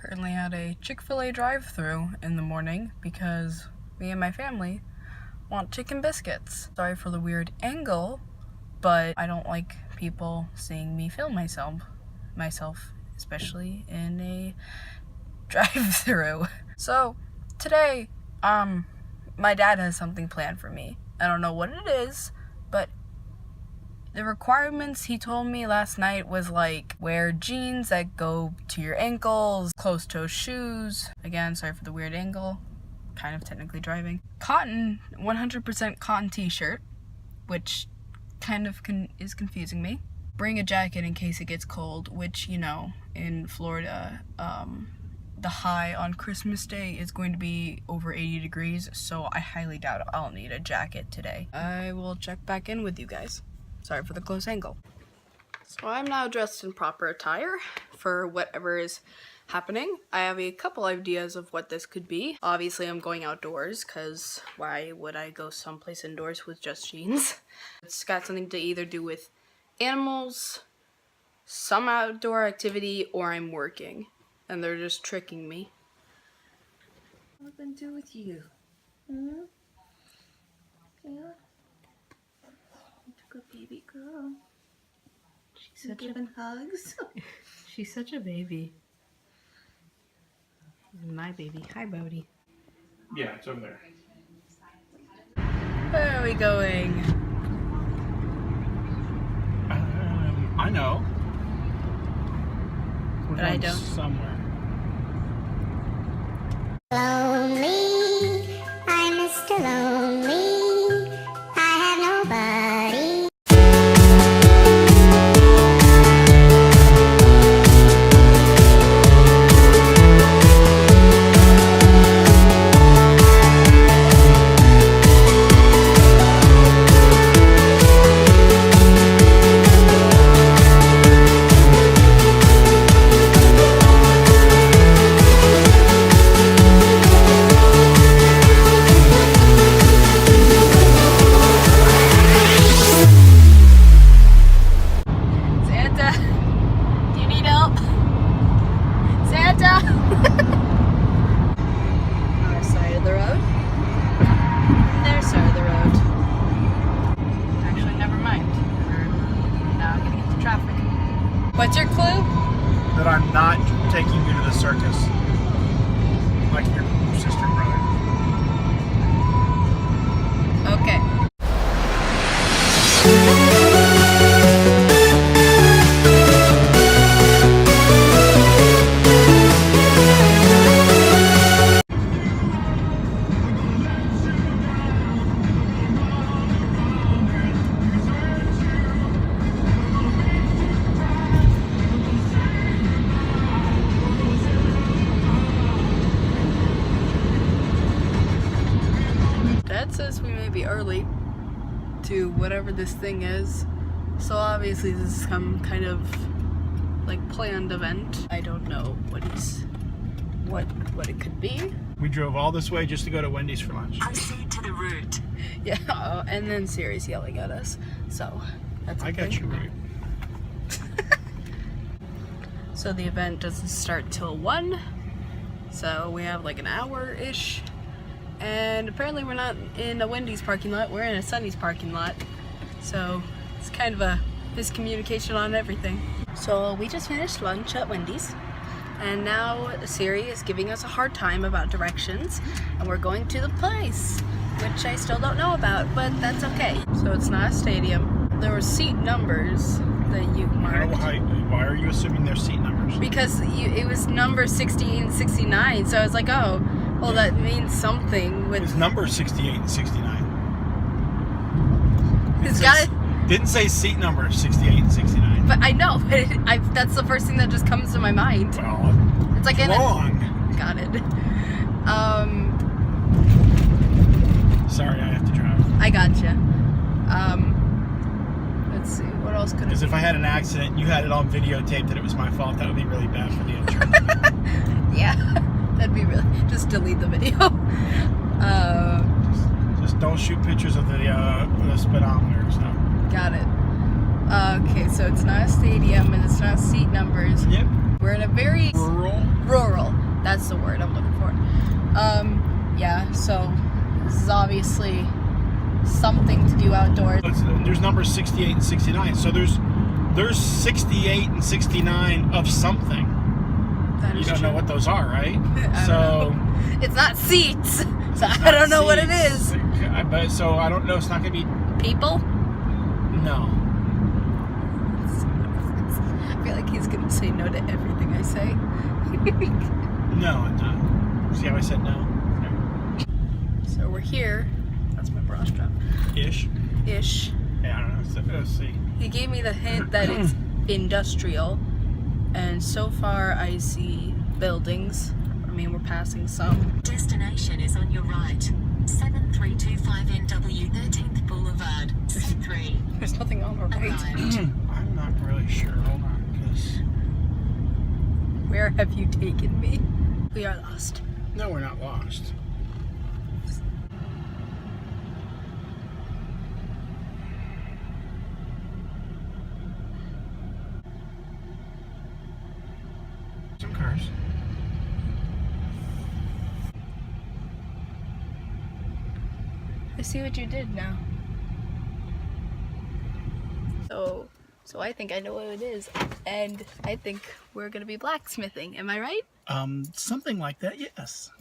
currently at a Chick-fil-A drive-thru in the morning because me and my family want chicken biscuits. Sorry for the weird angle, but I don't like people seeing me film myself, especially in a drive-thru. So today, my dad has something planned for me. I don't know what it is, but the requirements he told me last night was like wear jeans that go to your ankles, closed-toe shoes. Again, sorry for the weird angle. Kind of technically driving. Cotton, 100% cotton t-shirt, which kind of is confusing me. Bring a jacket in case it gets cold, which, you know, in Florida, the high on Christmas Day is going to be over 80 degrees, so I highly doubt I'll need a jacket today. I will check back in with you guys. Sorry for the close angle. So I'm now dressed in proper attire for whatever is happening. I have a couple ideas of what this could be. Obviously I'm going outdoors because why would I go someplace indoors with just jeans? It's got something to either do with animals, some outdoor activity, or I'm working. And they're just tricking me. What can I do with you? Hmm? Yeah? You're a good baby girl. She's giving hugs. She's such a baby. My baby. Hi, Bodhi. Yeah, it's over there. Where are we going? I know. We're But I going don't. Somewhere. Lonely, I'm Mr. Lonely, I have nobody. Our side of the road. Their side of the road. Actually, never mind. We're now getting into traffic. What's your clue? That I'm not taking you to the circus. Like your sister and brother. Okay. Dad says we may be early to whatever this thing is, so obviously this is some kind of like planned event. I don't know what it could be. We drove all this way just to go to Wendy's for lunch. Proceed to the route. Yeah, and then Siri's yelling at us, so that's okay. I got you right. So the event doesn't start till 1, so we have like an hour-ish. And apparently we're not in a Wendy's parking lot, we're in a Sunny's parking lot. So it's kind of a miscommunication on everything. So we just finished lunch at Wendy's, and now Siri is giving us a hard time about directions, and we're going to the place, which I still don't know about, but that's okay. So it's not a stadium. There were seat numbers that you marked. Why are you assuming they're seat numbers? Because it was number 68 and 69, so I was like, oh, well, that means something with... It's number 68 and 69. It's got it. Didn't say seat number 68 and 69. But I know, but that's the first thing that just comes to my mind. Well, It's like wrong. Got it. Sorry, I have to drive. I gotcha. Let's see, what else could it Because be? if I had an accident and you had it on videotape that it was my fault, that would be really bad for the insurance. Yeah, that'd be really... Just delete the video. Just don't shoot pictures of the speedometer. So. Got it. Okay, so it's not a stadium and it's not seat numbers. Yep. We're in a very Rural. rural. That's the word I'm looking for. Yeah, so this is obviously something to do outdoors. There's numbers 68 and 69, so there's 68 and 69 of something. That You is don't true. know what those are, right? I So don't know. It's not seats, so I don't know what it is. So I don't know. It's not gonna be People? no. I feel like he's gonna say no to everything I say. No, I'm not. See how I said no? So we're here. That's my bra strap. Ish. Ish. Yeah, I don't know. So, let's see. He gave me the hint that it's industrial, and so far I see buildings. I mean, we're passing some. Destination is on your right. 7325 NW 13th Boulevard. Step 3. There's nothing on our right. Arrived. I'm not really sure. Hold on, because Where have you taken me? We are lost. no, we're not lost. Some cars. I see what you did now. So I think I know what it is, and I think we're gonna be blacksmithing. Am I right? Something like that. Yes.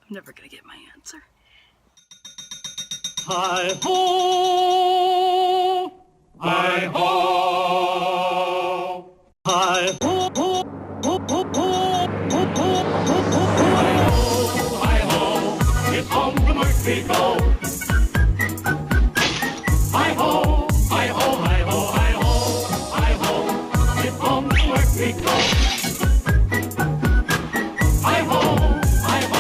I'm never gonna get my answer. Hi ho, hi ho, hi ho, ho, ho, ho, ho, ho, hi ho, it's home from work we go. Hi ho, hi ho, hi ho, hi ho, hi ho, it's home from work we go. Hi ho, hi ho.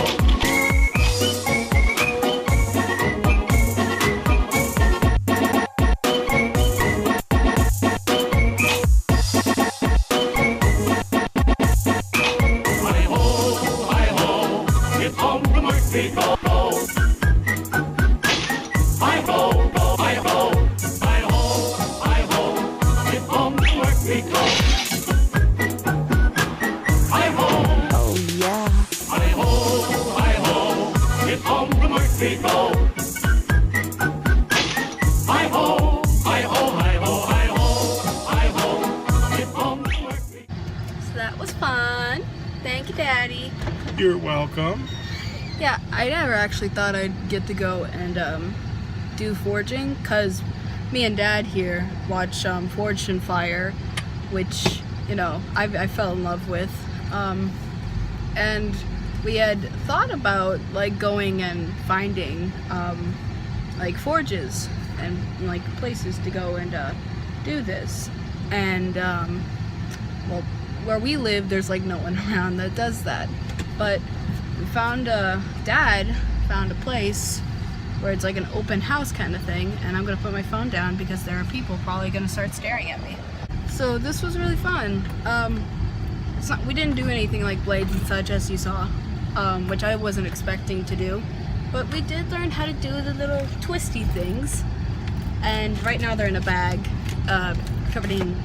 It's home from work we go. Hi ho, hi ho, hi ho, hi ho. It's home from work we go. Hi ho, Oh yeah. hi ho, hi ho. It's home from work we go. Hi ho, hi ho, hi ho, hi ho, hi ho. It's home from work we go. So that was fun. Thank you, Daddy. You're welcome. Yeah, I never actually thought I'd get to go and do forging, because me and Dad here watch Forged in Fire, which, you know, I fell in love with. And we had thought about like going and finding like forges and like places to go and do this. And well, where we live, there's like no one around that does that. But we found Dad found a place where it's like an open house kind of thing, and I'm gonna put my phone down because there are people probably gonna start staring at me. So this was really fun. We didn't do anything like blades and such, as you saw, which I wasn't expecting to do, but we did learn how to do the little twisty things, and right now they're in a bag covered in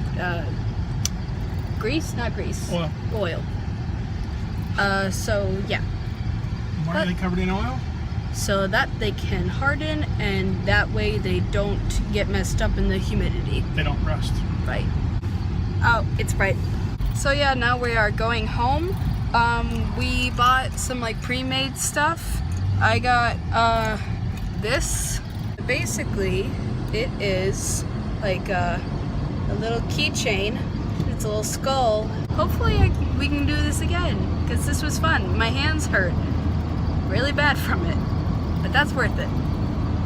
grease, not grease, oil. So yeah, Why are they covered in oil? so that they can harden, and that way they don't get messed up in the humidity. They don't rust. Right. Oh, it's bright. So yeah, now we are going home. We bought some like pre-made stuff. I got this. Basically, it is like a little keychain. It's a little skull. Hopefully we can do this again, because this was fun. My hands hurt really bad from it, but that's worth it.